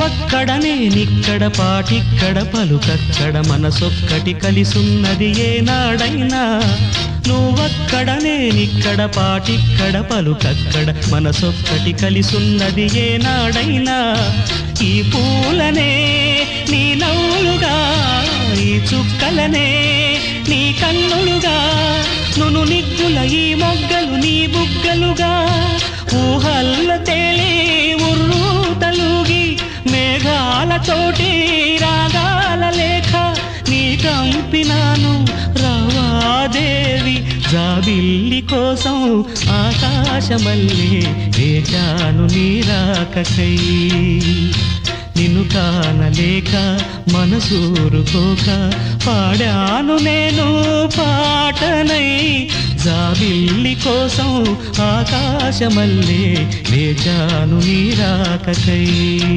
నువ్వక్కడ నేనిక్కడ పాటిక్కడ పలుకక్కడ మనసొక్కటి కలిసున్నది ఏనాడైనా నువ్వక్కడ నేనిక్కడ పాటిక్కడ పలుకక్కడ మనసొక్కటి కలిసున్నది ఏనాడైనా ఈ పూలనే నీ నవ్వులుగా ఈ చుక్కలనే నీ కన్నులుగా నును నిగ్గుల ఈ మొగ్గలు నీ బుగ్గలుగా ఊహల్ల తేలే ఉర్రు తలుగి మేఘాలతోటి రాగాల లేఖ నీ కంపినాను రావాదేవి జాబిల్లి కోసం ఆకాశమల్లే వేచాను నీ రాకకై నిన్ను కానలేక మనసూరుకోక పాడాను నేను పాటనై జాబిల్లి కోసం ఆకాశమల్లే వేచాను నీ రాకకై